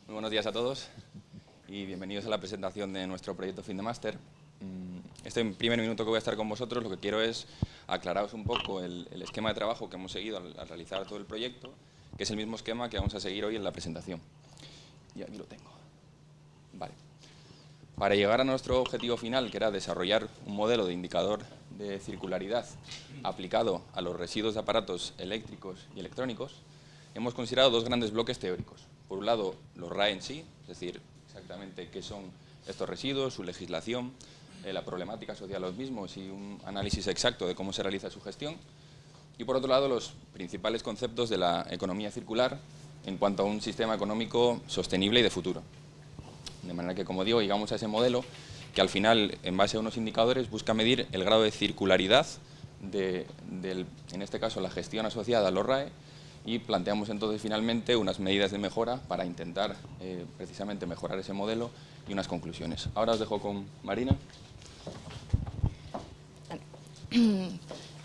Muy buenos días a todos y bienvenidos a la presentación de nuestro proyecto Fin de Máster. Este primer minuto que voy a estar con vosotros, lo que quiero es aclararos un poco el esquema de trabajo que hemos seguido al realizar todo el proyecto, que es el mismo esquema que vamos a seguir hoy en la presentación. Y aquí lo tengo. Vale. Para llegar a nuestro objetivo final, que era desarrollar un modelo de indicador de circularidad aplicado a los residuos de aparatos eléctricos y electrónicos, hemos considerado dos grandes bloques teóricos. Por un lado, los RAE en sí, es decir, exactamente qué son estos residuos, su legislación, la problemática social de los mismos y un análisis exacto de cómo se realiza su gestión. Y por otro lado, los principales conceptos de la economía circular en cuanto a un sistema económico sostenible y de futuro. De manera que, como digo, llegamos a ese modelo que al final, en base a unos indicadores, busca medir el grado de circularidad en este caso, la gestión asociada a los RAE, y planteamos entonces finalmente unas medidas de mejora para intentar precisamente mejorar ese modelo y unas conclusiones. Ahora os dejo con Marina.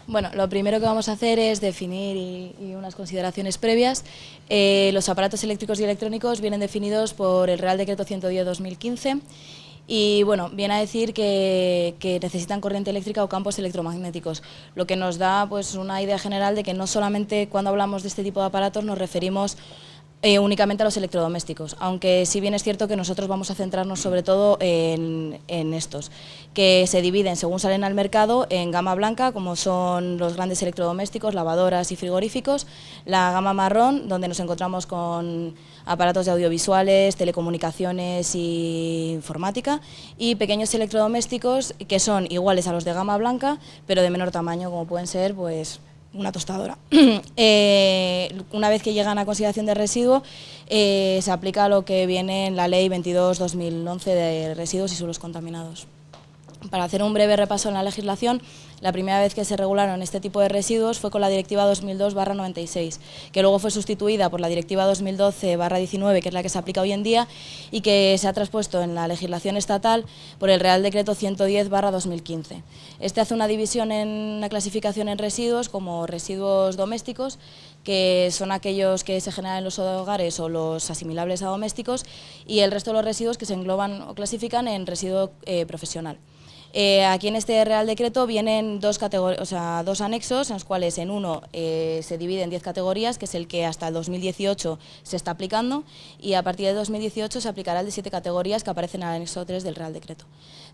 Bueno, lo primero que vamos a hacer es definir y unas consideraciones previas. Los aparatos eléctricos y electrónicos vienen definidos por el Real Decreto 110/2015 y bueno, viene a decir que necesitan corriente eléctrica o campos electromagnéticos, lo que nos da pues una idea general de que no solamente cuando hablamos de este tipo de aparatos nos referimos únicamente a los electrodomésticos, aunque sí bien es cierto que nosotros vamos a centrarnos sobre todo en estos, que se dividen según salen al mercado en gama blanca, como son los grandes electrodomésticos, lavadoras y frigoríficos, la gama marrón, donde nos encontramos con aparatos de audiovisuales, telecomunicaciones y informática, y pequeños electrodomésticos que son iguales a los de gama blanca, pero de menor tamaño, como pueden ser pues una tostadora. Una vez que llegan a consideración de residuo, se aplica lo que viene en la Ley 22/2011 de residuos y suelos contaminados. Para hacer un breve repaso en la legislación, la primera vez que se regularon este tipo de residuos fue con la Directiva 2002/96, que luego fue sustituida por la Directiva 2012/19, que es la que se aplica hoy en día, y que se ha traspuesto en la legislación estatal por el Real Decreto 110/2015. Este hace una división en una clasificación en residuos como residuos domésticos, que son aquellos que se generan en los hogares o los asimilables a domésticos, y el resto de los residuos que se engloban o clasifican en residuo profesional. Aquí en este Real Decreto vienen dos anexos, en los cuales en uno se divide en 10 categorías, que es el que hasta el 2018 se está aplicando, y a partir de 2018 se aplicará el de 7 categorías que aparecen en el anexo 3 del Real Decreto.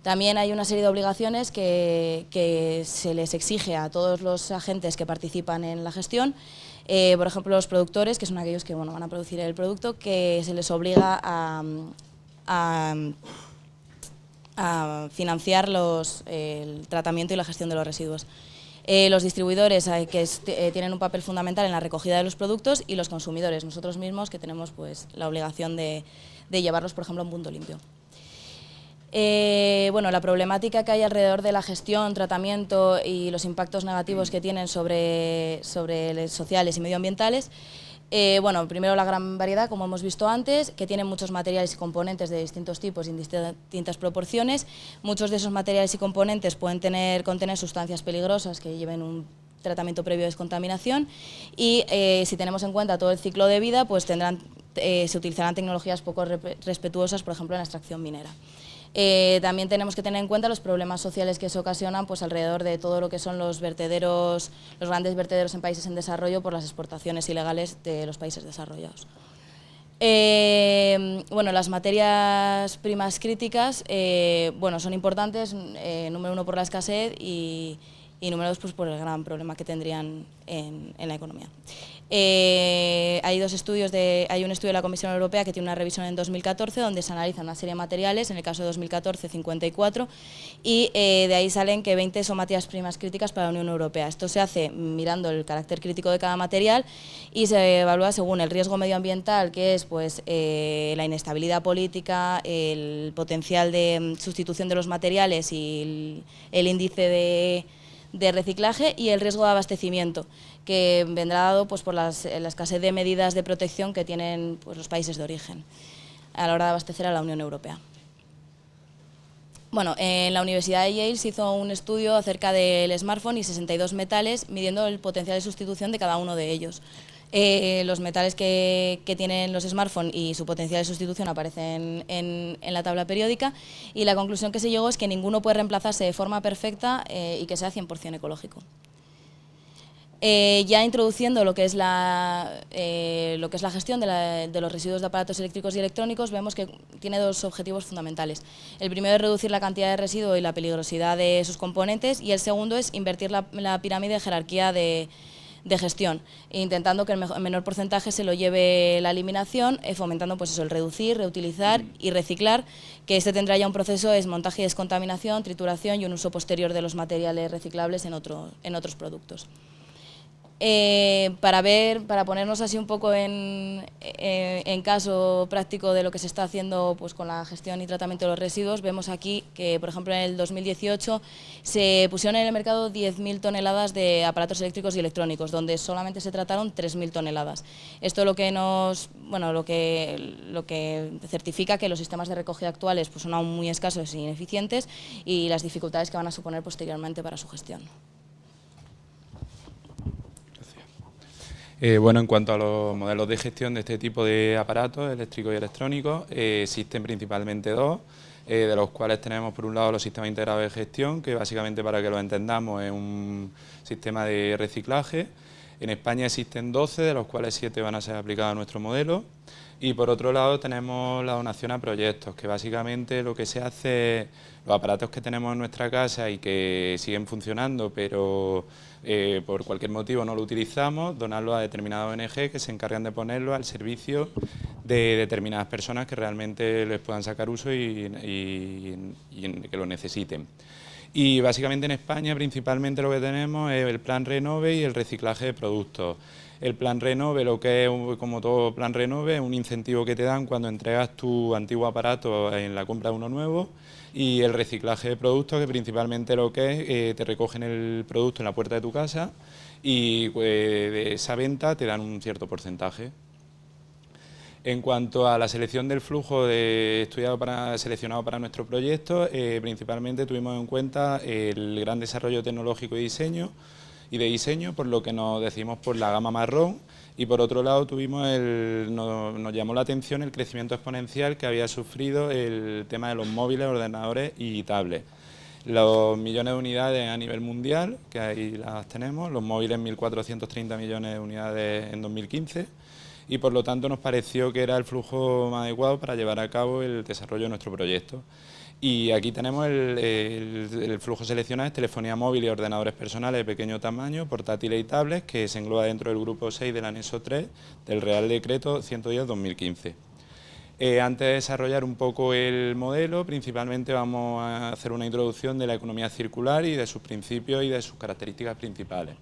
También hay una serie de obligaciones que se les exige a todos los agentes que participan en la gestión. Por ejemplo, los productores, que son aquellos que van a producir el producto, que se les obliga a financiar el tratamiento y la gestión de los residuos. Los distribuidores tienen un papel fundamental en la recogida de los productos, y los consumidores, nosotros mismos, que tenemos pues la obligación de llevarlos, por ejemplo, a un punto limpio. Bueno, la problemática que hay alrededor de la gestión, tratamiento y los impactos negativos que tienen sobre sociales y medioambientales. Bueno, primero la gran variedad, como hemos visto antes, que tienen muchos materiales y componentes de distintos tipos y en distintas proporciones. Muchos de esos materiales y componentes pueden contener sustancias peligrosas que lleven un tratamiento previo de descontaminación, y si tenemos en cuenta todo el ciclo de vida, pues se utilizarán tecnologías poco respetuosas, por ejemplo, en la extracción minera. También tenemos que tener en cuenta los problemas sociales que se ocasionan pues alrededor de todo lo que son los vertederos, los grandes vertederos en países en desarrollo por las exportaciones ilegales de los países desarrollados. Bueno, las materias primas críticas bueno, son importantes, número uno por la escasez y número dos pues por el gran problema que tendrían en la economía. Hay un estudio de la Comisión Europea que tiene una revisión en 2014 donde se analizan una serie de materiales, en el caso de 2014 54, y de ahí salen que 20 son materias primas críticas para la Unión Europea. Esto se hace mirando el carácter crítico de cada material y se evalúa según el riesgo medioambiental, que es pues la inestabilidad política, el potencial de sustitución de los materiales y el índice de reciclaje, y el riesgo de abastecimiento, que vendrá dado pues, por la escasez de medidas de protección que tienen pues, los países de origen a la hora de abastecer a la Unión Europea. Bueno, en la Universidad de Yale se hizo un estudio acerca del smartphone y 62 metales, midiendo el potencial de sustitución de cada uno de ellos. Los metales que tienen los smartphones y su potencial de sustitución aparecen en la tabla periódica, y la conclusión que se llegó es que ninguno puede reemplazarse de forma perfecta y que sea 100% ecológico. Ya introduciendo lo que es la gestión de los residuos de aparatos eléctricos y electrónicos, vemos que tiene dos objetivos fundamentales. El primero es reducir la cantidad de residuo y la peligrosidad de sus componentes, y el segundo es invertir la pirámide de jerarquía de gestión, intentando que el menor porcentaje se lo lleve la eliminación, fomentando pues eso, el reducir, reutilizar y reciclar, que este tendrá ya un proceso de desmontaje y descontaminación, trituración y un uso posterior de los materiales reciclables en otros productos. Para ponernos así un poco en caso práctico de lo que se está haciendo pues, con la gestión y tratamiento de los residuos, vemos aquí que, por ejemplo, en el 2018 se pusieron en el mercado 10.000 toneladas de aparatos eléctricos y electrónicos, donde solamente se trataron 3.000 toneladas. Esto lo que certifica que los sistemas de recogida actuales pues, son aún muy escasos e ineficientes, y las dificultades que van a suponer posteriormente para su gestión. Bueno, en cuanto a los modelos de gestión de este tipo de aparatos eléctricos y electrónicos, existen principalmente dos, de los cuales tenemos por un lado los sistemas integrados de gestión, que básicamente, para que lo entendamos, es un sistema de reciclaje. En España existen 12, de los cuales 7 van a ser aplicados a nuestro modelo. Y por otro lado tenemos la donación a proyectos, que básicamente lo que se hace, los aparatos que tenemos en nuestra casa y que siguen funcionando, pero por cualquier motivo no lo utilizamos, donarlo a determinadas ONG que se encargan de ponerlo al servicio de determinadas personas que realmente les puedan sacar uso y que lo necesiten. Y básicamente en España principalmente lo que tenemos es el plan Renove y el reciclaje de productos. El plan Renove, lo que es, como todo plan Renove, es un incentivo que te dan cuando entregas tu antiguo aparato en la compra de uno nuevo, y el reciclaje de productos, que principalmente lo que es, te recogen el producto en la puerta de tu casa y de esa venta te dan un cierto porcentaje. En cuanto a la selección del flujo seleccionado para nuestro proyecto, principalmente tuvimos en cuenta el gran desarrollo tecnológico y de diseño, por lo que nos decidimos por la gama marrón, y por otro lado nos llamó la atención el crecimiento exponencial que había sufrido el tema de los móviles, ordenadores y tablets. Los millones de unidades a nivel mundial, que ahí las tenemos, los móviles 1.430 millones de unidades en 2015, y por lo tanto nos pareció que era el flujo más adecuado para llevar a cabo el desarrollo de nuestro proyecto. Y aquí tenemos el flujo seleccionado: es telefonía móvil y ordenadores personales de pequeño tamaño, portátiles y tablets, que se engloba dentro del grupo 6 del anexo 3 del Real Decreto 110/2015. Antes de desarrollar un poco el modelo, principalmente vamos a hacer una introducción de la economía circular y de sus principios y de sus características principales.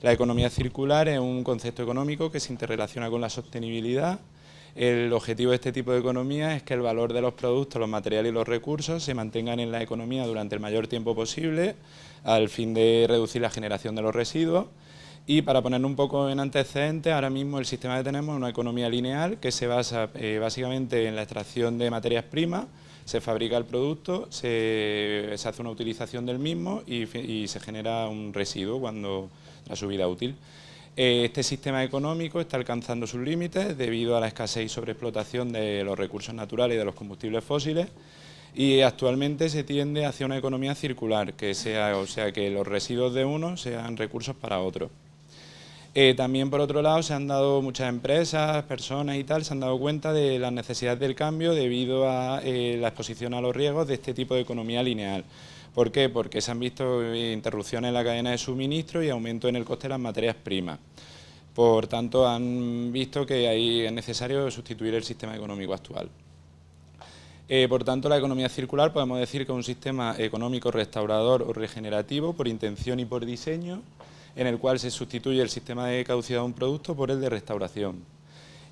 La economía circular es un concepto económico que se interrelaciona con la sostenibilidad. El objetivo de este tipo de economía es que el valor de los productos, los materiales y los recursos se mantengan en la economía durante el mayor tiempo posible, al fin de reducir la generación de los residuos. Y para poner un poco en antecedentes, ahora mismo el sistema que tenemos es una economía lineal que se basa básicamente en la extracción de materias primas, se fabrica el producto, se hace una utilización del mismo y se genera un residuo cuando la su vida útil. Este sistema económico está alcanzando sus límites debido a la escasez y sobreexplotación de los recursos naturales y de los combustibles fósiles, y actualmente se tiende hacia una economía circular, que que los residuos de uno sean recursos para otro. También, por otro lado, se han dado muchas empresas, personas y tal, se han dado cuenta de las necesidades del cambio debido a la exposición a los riesgos de este tipo de economía lineal. ¿Por qué? Porque se han visto interrupciones en la cadena de suministro y aumento en el coste de las materias primas. Por tanto, han visto que ahí es necesario sustituir el sistema económico actual. Por tanto, la economía circular podemos decir que es un sistema económico restaurador o regenerativo por intención y por diseño, en el cual se sustituye el sistema de caducidad de un producto por el de restauración.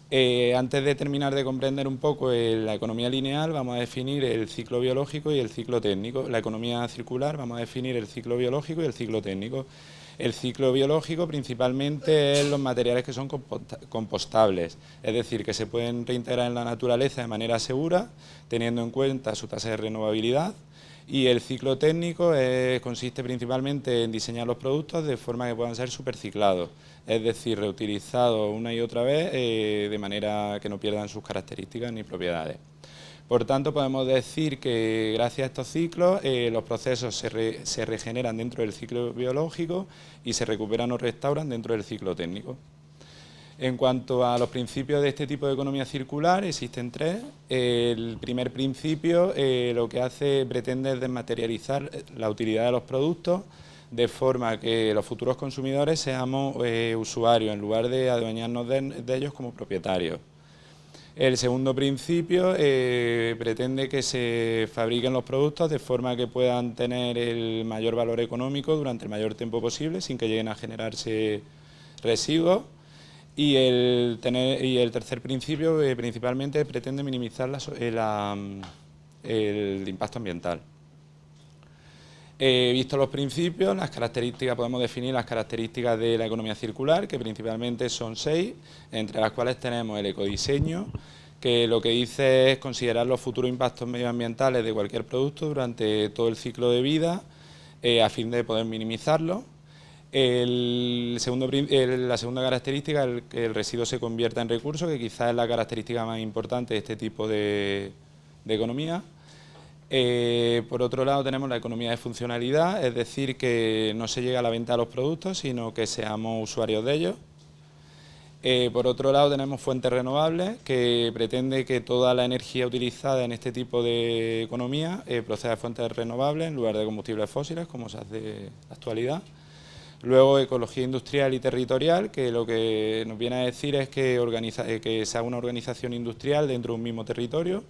Antes de terminar de comprender un poco la economía lineal, vamos a definir el ciclo biológico y el ciclo técnico. La economía circular, vamos a definir el ciclo biológico y el ciclo técnico. El ciclo biológico principalmente es los materiales que son compostables, es decir, que se pueden reintegrar en la naturaleza de manera segura, teniendo en cuenta su tasa de renovabilidad, Y el ciclo técnico consiste principalmente en diseñar los productos de forma que puedan ser superciclados, es decir, reutilizados una y otra vez de manera que no pierdan sus características ni propiedades. Por tanto, podemos decir que gracias a estos ciclos los procesos se regeneran dentro del ciclo biológico y se recuperan o restauran dentro del ciclo técnico. En cuanto a los principios de este tipo de economía circular, existen tres. El primer principio lo que pretende es desmaterializar la utilidad de los productos de forma que los futuros consumidores seamos usuarios en lugar de adueñarnos de ellos como propietarios. El segundo principio pretende que se fabriquen los productos de forma que puedan tener el mayor valor económico durante el mayor tiempo posible sin que lleguen a generarse residuos. Y el tercer principio principalmente pretende minimizar el impacto ambiental. Visto los principios, las características, podemos definir las características de la economía circular, que principalmente son 6, entre las cuales tenemos el ecodiseño, que lo que dice es considerar los futuros impactos medioambientales de cualquier producto durante todo el ciclo de vida, a fin de poder minimizarlos. La segunda característica es que el residuo se convierta en recurso, que quizás es la característica más importante de este tipo de economía. Por otro lado tenemos la economía de funcionalidad, es decir, que no se llega a la venta de los productos, sino que seamos usuarios de ellos. Por otro lado tenemos fuentes renovables, que pretende que toda la energía utilizada en este tipo de economía proceda de fuentes renovables en lugar de combustibles fósiles, como se hace en la actualidad. Luego, ecología industrial y territorial, que lo que nos viene a decir es que se haga una organización industrial dentro de un mismo territorio.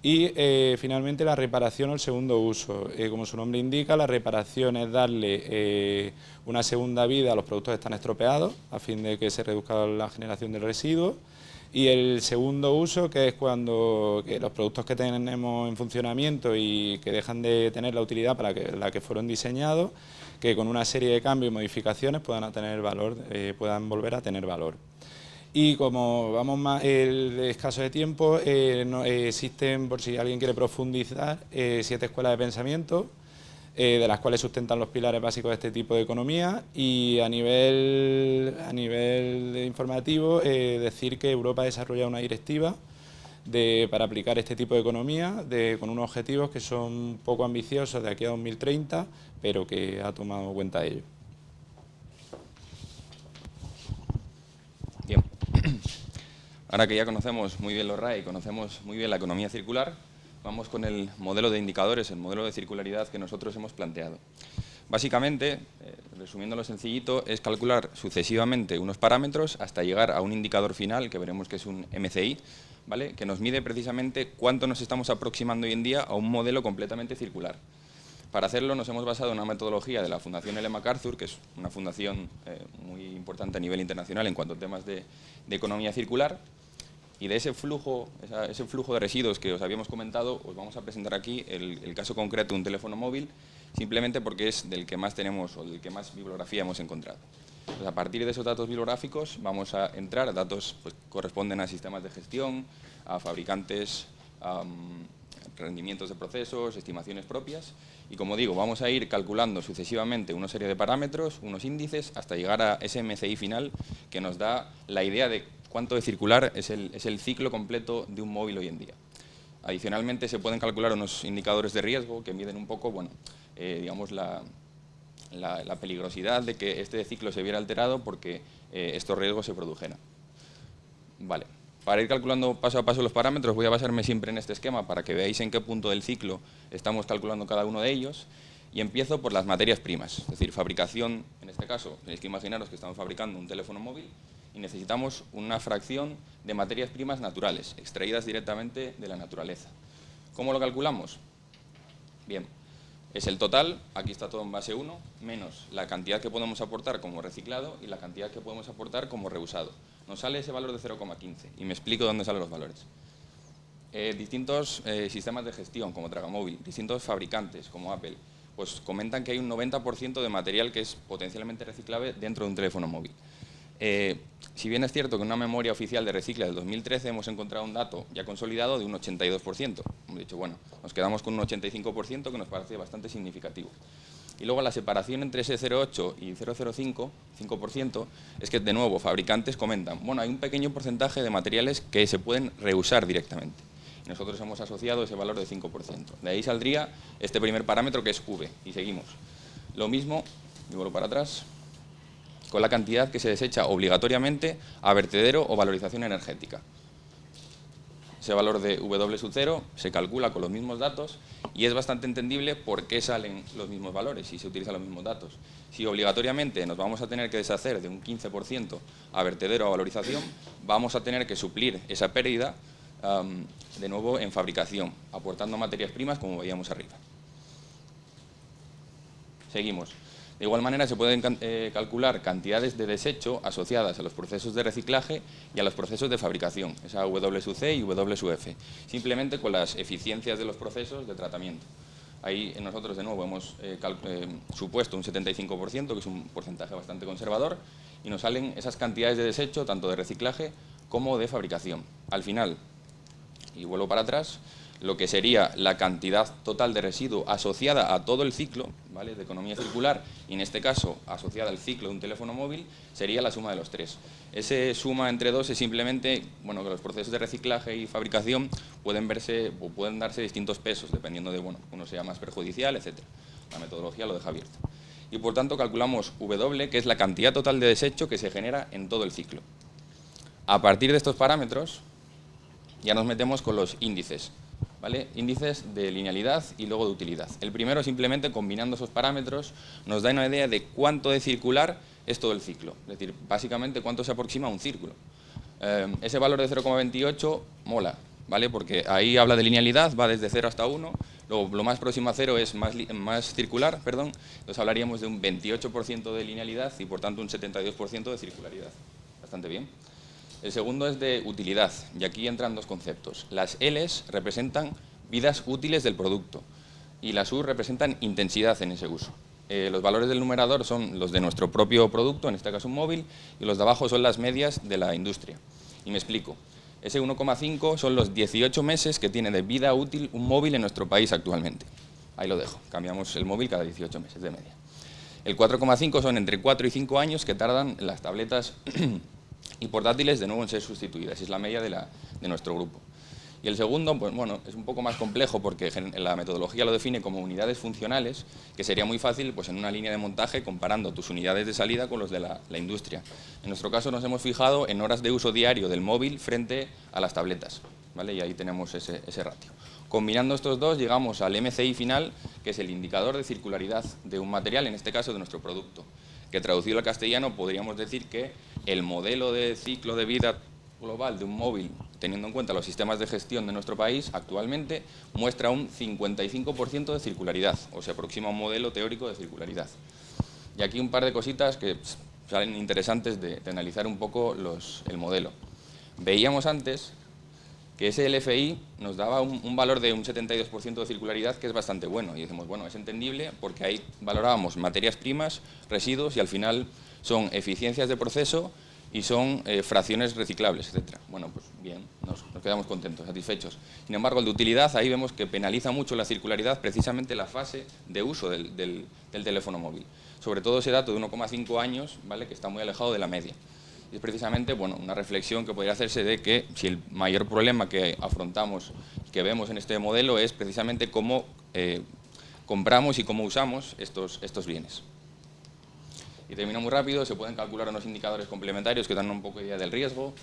Y finalmente la reparación o el segundo uso. Como su nombre indica, la reparación es darle una segunda vida a los productos que están estropeados, a fin de que se reduzca la generación del residuo. Y el segundo uso, que es cuando los productos que tenemos en funcionamiento y que dejan de tener la utilidad para la que fueron diseñados, que con una serie de cambios y modificaciones puedan volver a tener valor. Y como vamos más escaso de tiempo, existen, por si alguien quiere profundizar, 7 escuelas de pensamiento, de las cuales sustentan los pilares básicos de este tipo de economía. Y a nivel informativo, decir que Europa ha desarrollado una directiva para aplicar este tipo de economía, con unos objetivos que son poco ambiciosos de aquí a 2030, pero que ha tomado cuenta de ello. Bien. Ahora que ya conocemos muy bien los RAE y conocemos muy bien la economía circular, vamos con el modelo de indicadores, el modelo de circularidad que nosotros hemos planteado. Básicamente, resumiéndolo sencillito, es calcular sucesivamente unos parámetros hasta llegar a un indicador final, que veremos que es un MCI, ¿vale?, que nos mide precisamente cuánto nos estamos aproximando hoy en día a un modelo completamente circular. Para hacerlo nos hemos basado en una metodología de la Fundación Ellen MacArthur, que es una fundación muy importante a nivel internacional en cuanto a temas de economía circular. Y de ese flujo de residuos que os habíamos comentado, os vamos a presentar aquí el caso concreto de un teléfono móvil, simplemente porque es del que más tenemos o del que más bibliografía hemos encontrado. Pues a partir de esos datos bibliográficos vamos a entrar, datos pues, corresponden a sistemas de gestión, a fabricantes, rendimientos de procesos, estimaciones propias, y como digo, vamos a ir calculando sucesivamente una serie de parámetros, unos índices, hasta llegar a ese MCI final que nos da la idea de cuánto de circular es el ciclo completo de un móvil hoy en día. Adicionalmente se pueden calcular unos indicadores de riesgo que miden un poco, bueno, digamos la peligrosidad de que este ciclo se viera alterado porque estos riesgos se produjeran. Vale. Para ir calculando paso a paso los parámetros voy a basarme siempre en este esquema para que veáis en qué punto del ciclo estamos calculando cada uno de ellos, y empiezo por las materias primas, es decir, fabricación. En este caso tenéis que imaginaros que estamos fabricando un teléfono móvil y necesitamos una fracción de materias primas naturales, extraídas directamente de la naturaleza. ¿Cómo lo calculamos? Bien, es el total, aquí está todo en base 1, menos la cantidad que podemos aportar como reciclado y la cantidad que podemos aportar como reusado. Nos sale ese valor de 0,15 y me explico dónde salen los valores. Distintos sistemas de gestión como Tragamóvil, distintos fabricantes como Apple, pues comentan que hay un 90% de material que es potencialmente reciclable dentro de un teléfono móvil. si bien es cierto que en una memoria oficial de Recicla del 2013 hemos encontrado un dato ya consolidado de un 82%. Hemos dicho, bueno, nos quedamos con un 85% que nos parece bastante significativo. Y luego la separación entre ese 0,8 y 0,05, 5%, es que, de nuevo, fabricantes comentan, bueno, hay un pequeño porcentaje de materiales que se pueden reusar directamente. Y nosotros hemos asociado ese valor de 5%. De ahí saldría este primer parámetro, que es V, y seguimos. Lo mismo, y vuelvo para atrás, con la cantidad que se desecha obligatoriamente a vertedero o valorización energética. Ese valor de W sub 0 se calcula con los mismos datos y es bastante entendible por qué salen los mismos valores y se utilizan los mismos datos. Si obligatoriamente nos vamos a tener que deshacer de un 15% a vertedero o valorización, vamos a tener que suplir esa pérdida de nuevo en fabricación, aportando materias primas como veíamos arriba. Seguimos. De igual manera se pueden calcular cantidades de desecho asociadas a los procesos de reciclaje y a los procesos de fabricación, esa W sub C y W sub F, simplemente con las eficiencias de los procesos de tratamiento. Ahí nosotros de nuevo hemos supuesto un 75%, que es un porcentaje bastante conservador, y nos salen esas cantidades de desecho, tanto de reciclaje como de fabricación. Al final, y vuelvo para atrás, lo que sería la cantidad total de residuo asociada a todo el ciclo, ¿vale?, de economía circular, y en este caso asociada al ciclo de un teléfono móvil, sería la suma de los tres. Esa suma entre dos es simplemente, bueno, que los procesos de reciclaje y fabricación pueden darse distintos pesos, dependiendo de, bueno, uno sea más perjudicial, etc. La metodología lo deja abierto. Y por tanto calculamos W, que es la cantidad total de desecho que se genera en todo el ciclo. A partir de estos parámetros, ya nos metemos con los índices. ¿Vale? Índices de linealidad y luego de utilidad. El primero, simplemente combinando esos parámetros, nos da una idea de cuánto de circular es todo el ciclo. Es decir, básicamente cuánto se aproxima a un círculo. Ese valor de 0,28 mola, ¿vale?, porque ahí habla de linealidad, va desde 0 hasta 1, luego lo más próximo a 0 es más circular, perdón, entonces hablaríamos de un 28% de linealidad y por tanto un 72% de circularidad. Bastante bien. El segundo es de utilidad, y aquí entran dos conceptos. Las L's representan vidas útiles del producto y las U representan intensidad en ese uso. Los valores del numerador son los de nuestro propio producto, en este caso un móvil, y los de abajo son las medias de la industria. Y me explico. Ese 1,5 son los 18 meses que tiene de vida útil un móvil en nuestro país actualmente. Ahí lo dejo, cambiamos el móvil cada 18 meses de media. El 4,5 son entre 4 y 5 años que tardan las tabletas y portátiles de nuevo en ser sustituidas, es la media de nuestro grupo. Y el segundo, pues bueno, es un poco más complejo porque la metodología lo define como unidades funcionales, que sería muy fácil pues en una línea de montaje comparando tus unidades de salida con los de la industria. En nuestro caso nos hemos fijado en horas de uso diario del móvil frente a las tabletas, ¿vale? Y ahí tenemos ese ratio. Combinando estos dos llegamos al MCI final, que es el indicador de circularidad de un material, en este caso de nuestro producto, que traducido al castellano podríamos decir que el modelo de ciclo de vida global de un móvil, teniendo en cuenta los sistemas de gestión de nuestro país, actualmente muestra un 55% de circularidad, o se aproxima a un modelo teórico de circularidad. Y aquí un par de cositas que salen interesantes de analizar un poco el modelo. Veíamos antes que ese LFI nos daba un valor de un 72% de circularidad, que es bastante bueno, y decimos, bueno, es entendible porque ahí valorábamos materias primas, residuos, y al final son eficiencias de proceso y son fracciones reciclables, etc. Bueno, pues bien, nos quedamos contentos, satisfechos. Sin embargo, el de utilidad, ahí vemos que penaliza mucho la circularidad precisamente la fase de uso del teléfono móvil. Sobre todo ese dato de 1,5 años, ¿vale?, que está muy alejado de la media. Y es precisamente, bueno, una reflexión que podría hacerse de que si el mayor problema que afrontamos, que vemos en este modelo, es precisamente cómo compramos y cómo usamos estos bienes. Y termino muy rápido, se pueden calcular unos indicadores complementarios que dan un poco de idea del riesgo,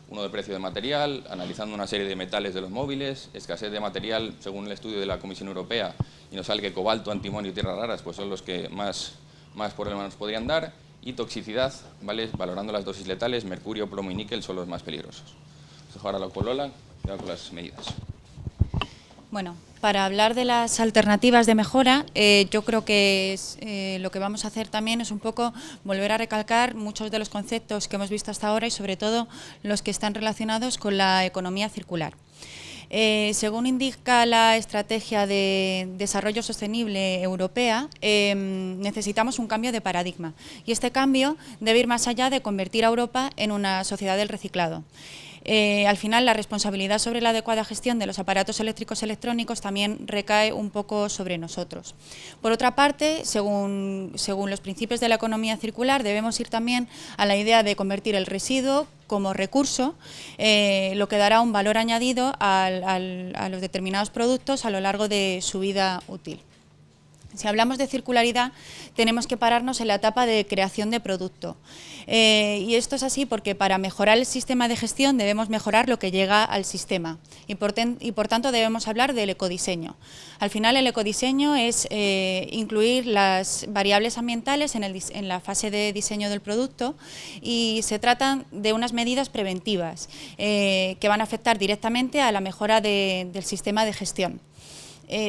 uno de precio de material, analizando una serie de metales de los móviles, escasez de material según el estudio de la Comisión Europea, y nos sale que cobalto, antimonio y tierras raras pues son los que más problemas nos podrían dar, y toxicidad, ¿vale?, valorando las dosis letales, mercurio, plomo y níquel son los más peligrosos. Os dejo ahora la con Lola, que va con las medidas. Bueno, para hablar de las alternativas de mejora, yo creo que lo que vamos a hacer también es un poco volver a recalcar muchos de los conceptos que hemos visto hasta ahora y sobre todo los que están relacionados con la economía circular. Según indica la Estrategia de Desarrollo Sostenible Europea, necesitamos un cambio de paradigma y este cambio debe ir más allá de convertir a Europa en una sociedad del reciclado. Al final, la responsabilidad sobre la adecuada gestión de los aparatos eléctricos y electrónicos también recae un poco sobre nosotros. Por otra parte, según los principios de la economía circular, debemos ir también a la idea de convertir el residuo como recurso, lo que dará un valor añadido a los determinados productos a lo largo de su vida útil. Si hablamos de circularidad, tenemos que pararnos en la etapa de creación de producto. Y esto es así porque para mejorar el sistema de gestión debemos mejorar lo que llega al sistema y por tanto debemos hablar del ecodiseño. Al final el ecodiseño es incluir las variables ambientales en la fase de diseño del producto y se tratan de unas medidas preventivas que van a afectar directamente a la mejora del sistema de gestión.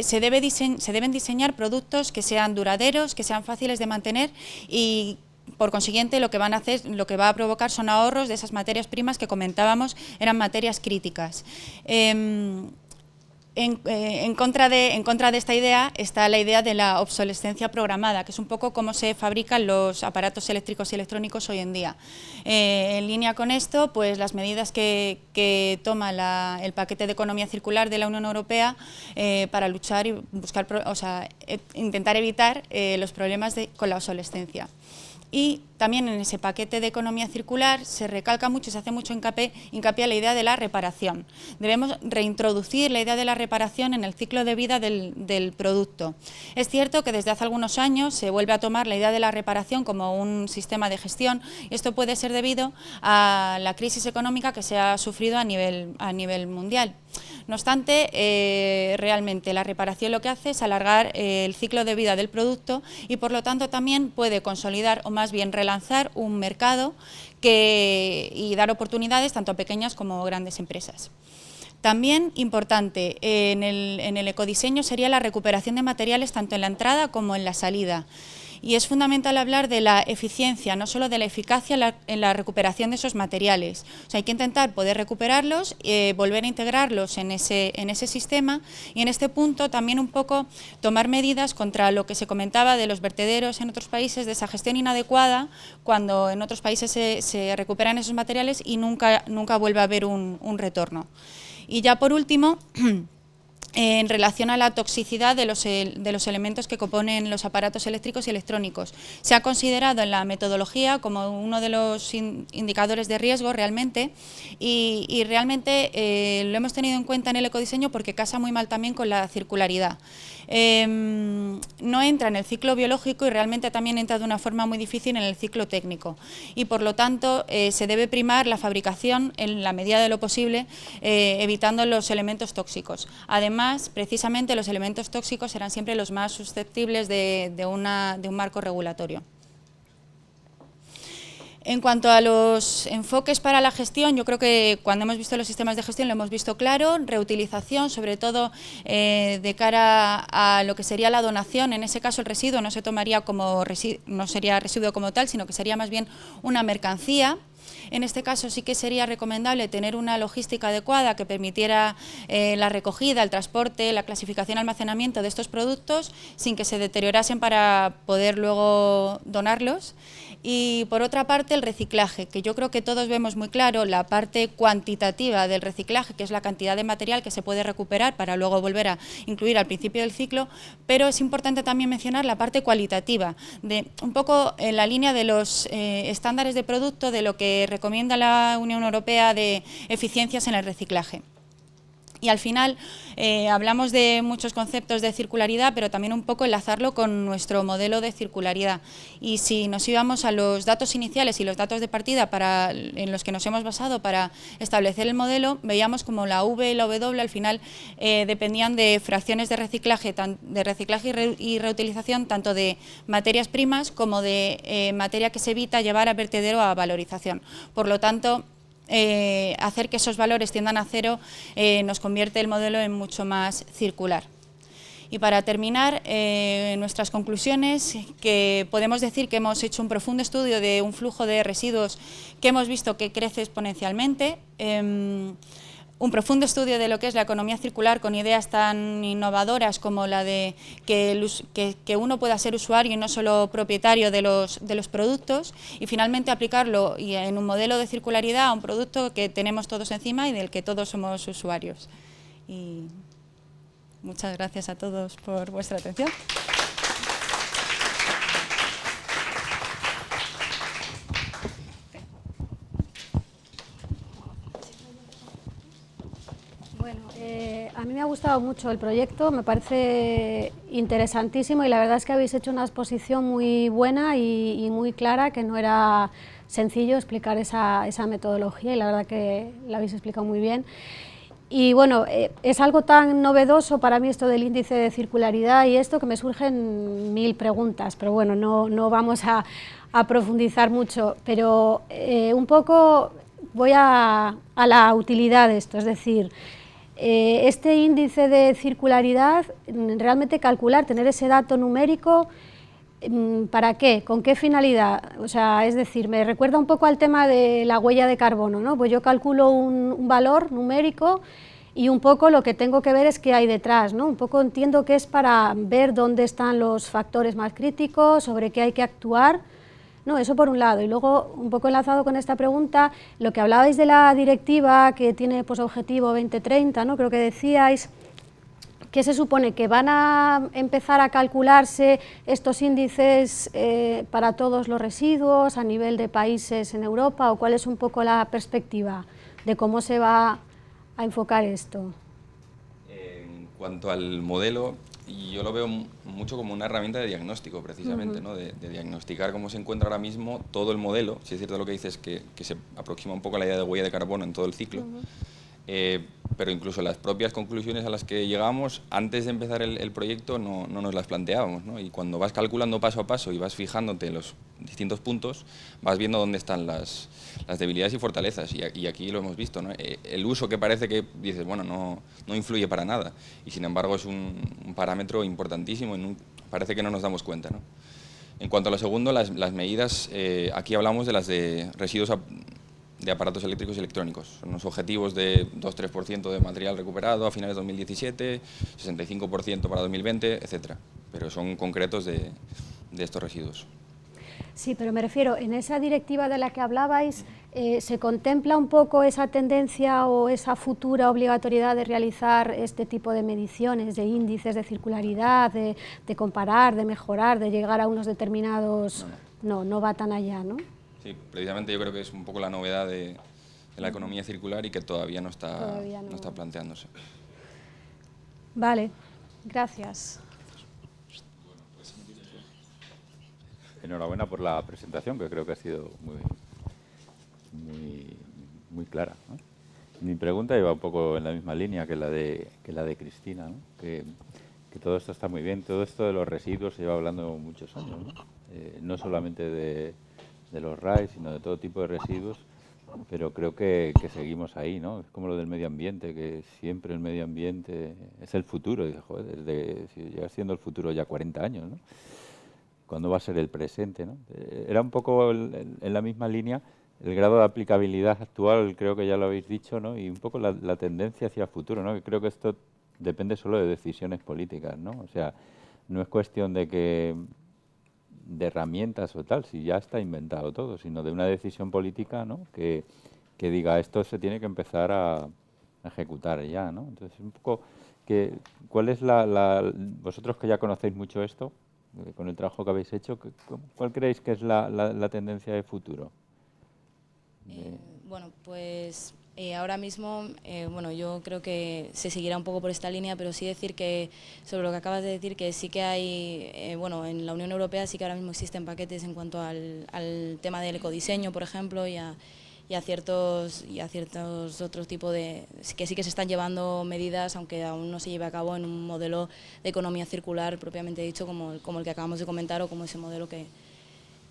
Se deben diseñar productos que sean duraderos, que sean fáciles de mantener y por consiguiente lo que va a provocar son ahorros de esas materias primas que comentábamos eran materias críticas. En contra de esta idea está la idea de la obsolescencia programada, que es un poco cómo se fabrican los aparatos eléctricos y electrónicos hoy en día. En línea con esto, pues las medidas que toma el paquete de economía circular de la Unión Europea para luchar y intentar evitar los problemas con la obsolescencia. Y también en ese paquete de economía circular se recalca mucho, se hace mucho hincapié a la idea de la reparación. Debemos reintroducir la idea de la reparación en el ciclo de vida del producto. Es cierto que desde hace algunos años se vuelve a tomar la idea de la reparación como un sistema de gestión y esto puede ser debido a la crisis económica que se ha sufrido a nivel mundial. No obstante, realmente la reparación lo que hace es alargar el ciclo de vida del producto y por lo tanto también puede consolidar o más bien relanzar un mercado y dar oportunidades tanto a pequeñas como grandes empresas. También importante en el ecodiseño sería la recuperación de materiales tanto en la entrada como en la salida. Y es fundamental hablar de la eficiencia, no solo de la eficacia en la recuperación de esos materiales. O sea, hay que intentar poder recuperarlos, volver a integrarlos en ese sistema y en este punto también un poco tomar medidas contra lo que se comentaba de los vertederos en otros países, de esa gestión inadecuada, cuando en otros países se recuperan esos materiales y nunca vuelve a haber un retorno. Y ya por último, en relación a la toxicidad de los elementos que componen los aparatos eléctricos y electrónicos. Se ha considerado en la metodología como uno de los indicadores de riesgo realmente y realmente lo hemos tenido en cuenta en el ecodiseño porque casa muy mal también con la circularidad. No entra en el ciclo biológico y realmente también entra de una forma muy difícil en el ciclo técnico y por lo tanto se debe primar la fabricación en la medida de lo posible evitando los elementos tóxicos. Además, precisamente los elementos tóxicos serán siempre los más susceptibles de un marco regulatorio. En cuanto a los enfoques para la gestión, yo creo que cuando hemos visto los sistemas de gestión lo hemos visto claro, reutilización, sobre todo de cara a lo que sería la donación. En ese caso el residuo no se tomaría no sería residuo como tal, sino que sería más bien una mercancía. En este caso sí que sería recomendable tener una logística adecuada que permitiera la recogida, el transporte, la clasificación y almacenamiento de estos productos sin que se deteriorasen para poder luego donarlos. Y por otra parte el reciclaje, que yo creo que todos vemos muy claro la parte cuantitativa del reciclaje, que es la cantidad de material que se puede recuperar para luego volver a incluir al principio del ciclo, pero es importante también mencionar la parte cualitativa, un poco en la línea de los estándares de producto, de lo que recomienda la Unión Europea de eficiencias en el reciclaje. Y al final hablamos de muchos conceptos de circularidad, pero también un poco enlazarlo con nuestro modelo de circularidad. Y si nos íbamos a los datos iniciales y los datos de partida en los que nos hemos basado para establecer el modelo, veíamos como la V y la W al final dependían de fracciones de reciclaje y reutilización, tanto de materias primas como de materia que se evita llevar a vertedero a valorización. Por lo tanto, hacer que esos valores tiendan a cero nos convierte el modelo en mucho más circular. Y para terminar, nuestras conclusiones, que podemos decir que hemos hecho un profundo estudio de un flujo de residuos que hemos visto que crece exponencialmente. un profundo estudio de lo que es la economía circular con ideas tan innovadoras como la de que uno pueda ser usuario y no solo propietario de los productos, y finalmente aplicarlo en un modelo de circularidad a un producto que tenemos todos encima y del que todos somos usuarios. Y muchas gracias a todos por vuestra atención. Bueno, a mí me ha gustado mucho el proyecto, me parece interesantísimo y la verdad es que habéis hecho una exposición muy buena y muy clara, que no era sencillo explicar esa metodología y la verdad que la habéis explicado muy bien. Y bueno, es algo tan novedoso para mí esto del índice de circularidad y esto que me surgen 1000 preguntas, pero bueno, no vamos a profundizar mucho, pero un poco voy a la utilidad de esto, es decir, este índice de circularidad, realmente calcular, tener ese dato numérico, ¿para qué? ¿Con qué finalidad? O sea, es decir, me recuerda un poco al tema de la huella de carbono, ¿no? Pues yo calculo un valor numérico y un poco lo que tengo que ver es qué hay detrás, ¿no? Un poco entiendo que es para ver dónde están los factores más críticos, sobre qué hay que actuar, ¿no? Eso por un lado. Y luego, un poco enlazado con esta pregunta, lo que hablabais de la directiva que tiene pues, objetivo 2030, ¿no? Creo que decíais que se supone que van a empezar a calcularse estos índices para todos los residuos a nivel de países en Europa, o cuál es un poco la perspectiva de cómo se va a enfocar esto. En cuanto al modelo, yo lo veo mucho como una herramienta de diagnóstico, precisamente, ¿no? de diagnosticar cómo se encuentra ahora mismo todo el modelo. Si es cierto lo que dices, que se aproxima un poco a la idea de huella de carbono en todo el ciclo. Pero incluso las propias conclusiones a las que llegamos antes de empezar el proyecto no nos las planteábamos, ¿no? Y cuando vas calculando paso a paso y vas fijándote en los distintos puntos, vas viendo dónde están las debilidades y fortalezas, y aquí lo hemos visto, ¿no? El uso que parece que dices, bueno, no influye para nada, y sin embargo es un parámetro importantísimo y parece que no nos damos cuenta, ¿no? En cuanto a lo segundo, las medidas, aquí hablamos de las de residuos de aparatos eléctricos y electrónicos. Son unos objetivos de 2-3% de material recuperado a finales de 2017, 65% para 2020, etcétera. Pero son concretos de estos residuos. Sí, pero me refiero, en esa directiva de la que hablabais, ¿se contempla un poco esa tendencia o esa futura obligatoriedad de realizar este tipo de mediciones, de índices de circularidad, de comparar, de mejorar, de llegar a unos determinados... No va tan allá, ¿no? Sí, precisamente yo creo que es un poco la novedad de la economía circular y que todavía no está planteándose. Vale, gracias. Enhorabuena por la presentación, que creo que ha sido muy clara, ¿no? Mi pregunta iba un poco en la misma línea que la de Cristina, ¿no? Que todo esto está muy bien, todo esto de los residuos se lleva hablando muchos años, ¿no? No solamente de los RAEs, sino de todo tipo de residuos, pero creo que seguimos ahí, ¿no? Es como lo del medio ambiente, que siempre el medio ambiente es el futuro. Dice, joder, si llega siendo el futuro ya 40 años, ¿no? ¿Cuándo va a ser el presente, ¿no? Era un poco en la misma línea el grado de aplicabilidad actual, creo que ya lo habéis dicho, ¿no? Y un poco la tendencia hacia el futuro, ¿no? Que creo que esto depende solo de decisiones políticas, ¿no? O sea, no es cuestión de herramientas o tal, si ya está inventado todo, sino de una decisión política, ¿no? Que diga, esto se tiene que empezar a ejecutar ya, ¿no? Entonces, un poco, ¿cuál es vosotros que ya conocéis mucho esto, con el trabajo que habéis hecho, cuál creéis que es la tendencia de futuro? Bueno, pues ahora mismo, bueno, yo creo que se seguirá un poco por esta línea, pero sí decir que, sobre lo que acabas de decir, que sí que hay, bueno, en la Unión Europea sí que ahora mismo existen paquetes en cuanto al tema del ecodiseño, por ejemplo, y a ciertos otros tipos de... que sí que se están llevando medidas, aunque aún no se lleve a cabo en un modelo de economía circular propiamente dicho, como el que acabamos de comentar, o como ese modelo que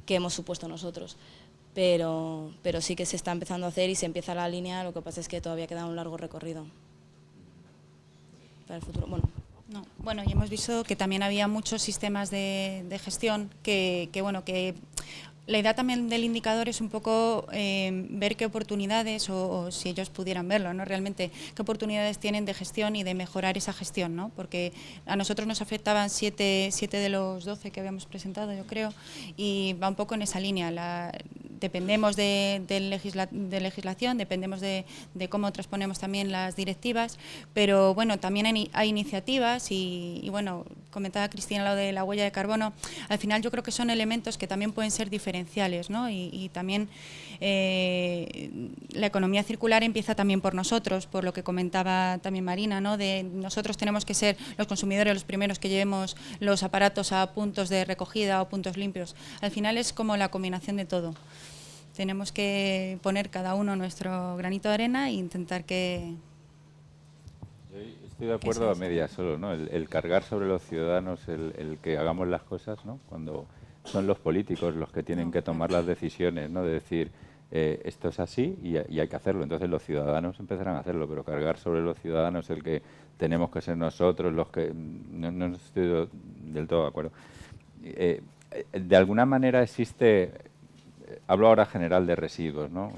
hemos supuesto nosotros. Pero sí que se está empezando a hacer y se empieza la línea, lo que pasa es que todavía queda un largo recorrido para el futuro. Bueno, y hemos visto que también había muchos sistemas de gestión que La idea también del indicador es un poco ver qué oportunidades, o si ellos pudieran verlo, ¿no? Realmente qué oportunidades tienen de gestión y de mejorar esa gestión, ¿no? Porque a nosotros nos afectaban 7 de los 12 que habíamos presentado, yo creo, y va un poco en esa línea. Dependemos de legislación, dependemos de cómo transponemos también las directivas, pero bueno, también hay iniciativas y bueno, comentaba Cristina lo de la huella de carbono. Al final yo creo que son elementos que también pueden ser diferenciales, ¿no? Y también la economía circular empieza también por nosotros, por lo que comentaba también Marina, ¿no? De nosotros tenemos que ser los consumidores los primeros que llevemos los aparatos a puntos de recogida o puntos limpios. Al final es como la combinación de todo. Tenemos que poner cada uno nuestro granito de arena e intentar que... Yo estoy de acuerdo a medias solo, ¿no? El cargar sobre los ciudadanos el que hagamos las cosas, ¿no? Cuando son los políticos los que tienen que tomar las decisiones, ¿no? De decir, esto es así y hay que hacerlo. Entonces los ciudadanos empezarán a hacerlo, pero cargar sobre los ciudadanos el que tenemos que ser nosotros los que... No estoy del todo de acuerdo. De alguna manera existe... Hablo ahora general de residuos, ¿no?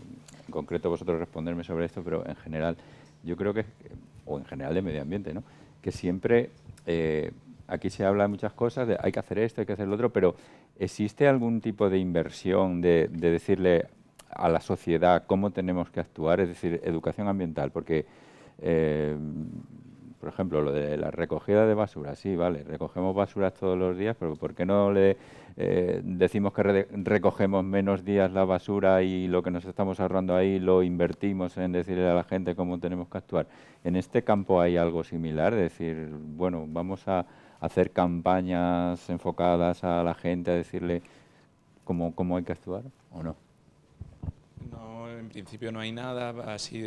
En concreto vosotros responderme sobre esto, pero en general yo creo que, o en general de medio ambiente, ¿no? Que siempre, aquí se habla de muchas cosas, de hay que hacer esto, hay que hacer lo otro, pero ¿existe algún tipo de inversión de decirle a la sociedad cómo tenemos que actuar? Es decir, educación ambiental, porque, por ejemplo, lo de la recogida de basura, sí, vale, recogemos basuras todos los días, pero ¿por qué no le decimos que recogemos menos días la basura y lo que nos estamos ahorrando ahí lo invertimos en decirle a la gente cómo tenemos que actuar? En este campo hay algo similar, es decir, bueno, vamos a hacer campañas enfocadas a la gente, a decirle cómo hay que actuar, ¿o no? No, en principio no hay nada así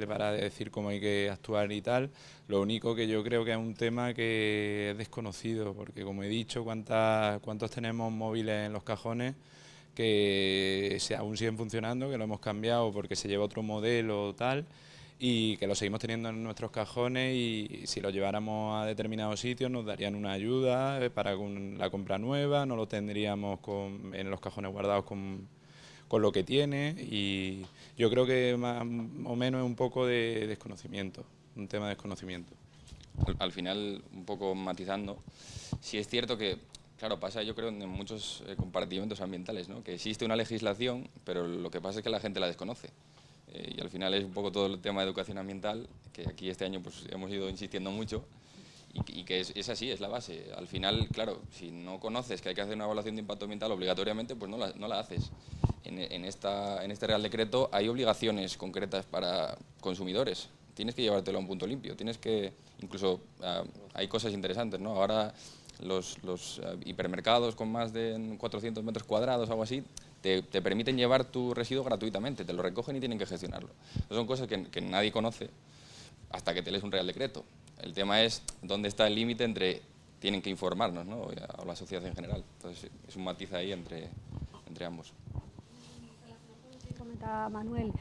para decir cómo hay que actuar y tal. Lo único que yo creo que es un tema que es desconocido, porque como he dicho, cuántos tenemos móviles en los cajones que aún siguen funcionando, que lo hemos cambiado porque se lleva otro modelo o tal, y que lo seguimos teniendo en nuestros cajones, y si lo lleváramos a determinados sitios nos darían una ayuda para la compra nueva, no lo tendríamos en los cajones guardados con lo que tiene, y yo creo que más o menos es un poco de desconocimiento, un tema de desconocimiento. Al final, un poco matizando, sí es cierto que, claro, pasa yo creo en muchos compartimentos ambientales, ¿no? Que existe una legislación, pero lo que pasa es que la gente la desconoce. Y al final es un poco todo el tema de educación ambiental, que aquí este año pues hemos ido insistiendo mucho, y que es así, es la base. Al final, claro, si no conoces que hay que hacer una evaluación de impacto ambiental obligatoriamente, pues no la haces. En este Real Decreto hay obligaciones concretas para consumidores. Tienes que llevártelo a un punto limpio, tienes que, incluso hay cosas interesantes, ¿no? Ahora los hipermercados con más de 400 metros cuadrados o algo así, te permiten llevar tu residuo gratuitamente, te lo recogen y tienen que gestionarlo. Son cosas que nadie conoce hasta que te lees un Real Decreto. El tema es dónde está el límite entre tienen que informarnos, ¿no? O la sociedad en general. Entonces es un matiz ahí entre ambos. Comenta Manuel,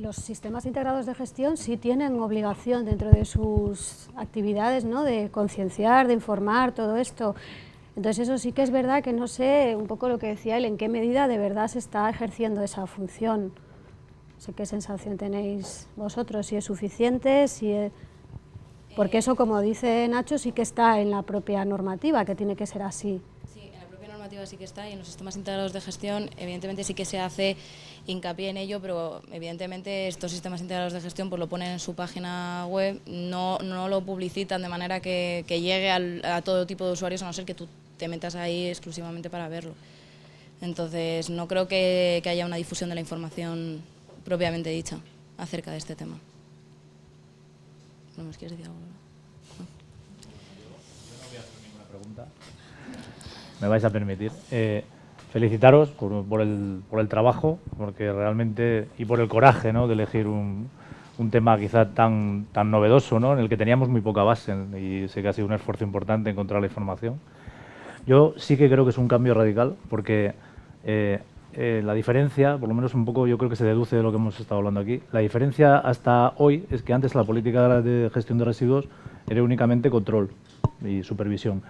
los sistemas integrados de gestión sí tienen obligación dentro de sus actividades, ¿no? De concienciar, de informar, todo esto. Entonces eso sí que es verdad que no sé, un poco lo que decía él, en qué medida de verdad se está ejerciendo esa función. No sé qué sensación tenéis vosotros, si es suficiente, porque eso, como dice Nacho, sí que está en la propia normativa, que tiene que ser así. Sí, en la propia normativa sí que está, y en los sistemas integrados de gestión evidentemente sí que se hace hincapié en ello, pero evidentemente estos sistemas integrados de gestión pues lo ponen en su página web, no lo publicitan de manera que llegue a todo tipo de usuarios, a no ser que tú te metas ahí exclusivamente para verlo. Entonces no creo que haya una difusión de la información propiamente dicha acerca de este tema. ¿No nos quieres decir algo? ¿No? Yo no voy a hacer ninguna pregunta. Me vais a permitir. Felicitaros por el trabajo, porque realmente, y por el coraje, ¿no? De elegir un tema quizá tan novedoso, ¿no? En el que teníamos muy poca base, y sé que ha sido un esfuerzo importante encontrar la información. Yo sí que creo que es un cambio radical, porque la diferencia, por lo menos un poco yo creo que se deduce de lo que hemos estado hablando aquí, la diferencia hasta hoy es que antes la política de gestión de residuos era únicamente control. y supervisión.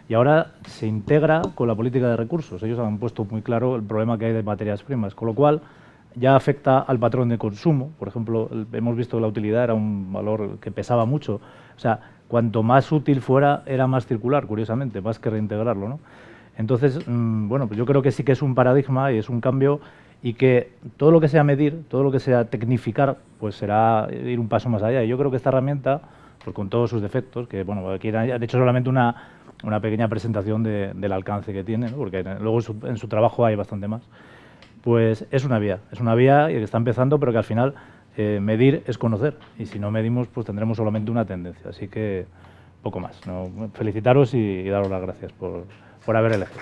Y ahora se integra con la política de recursos. Ellos han puesto muy claro el problema que hay de materias primas, con lo cual ya afecta al patrón de consumo. Por ejemplo, hemos visto que la utilidad era un valor que pesaba mucho. O sea, cuanto más útil fuera, era más circular, curiosamente, más que reintegrarlo, ¿no? Entonces, bueno, pues yo creo que sí que es un paradigma y es un cambio, y que todo lo que sea medir, todo lo que sea tecnificar, pues será ir un paso más allá. Y yo creo que esta herramienta, pues con todos sus defectos, que bueno, aquí han hecho solamente una pequeña presentación del alcance que tiene, ¿no? Porque luego en su trabajo hay bastante más, pues es una vía y que está empezando, pero que al final medir es conocer, y si no medimos, pues tendremos solamente una tendencia. Así que poco más, ¿no? Felicitaros y daros las gracias por haber elegido.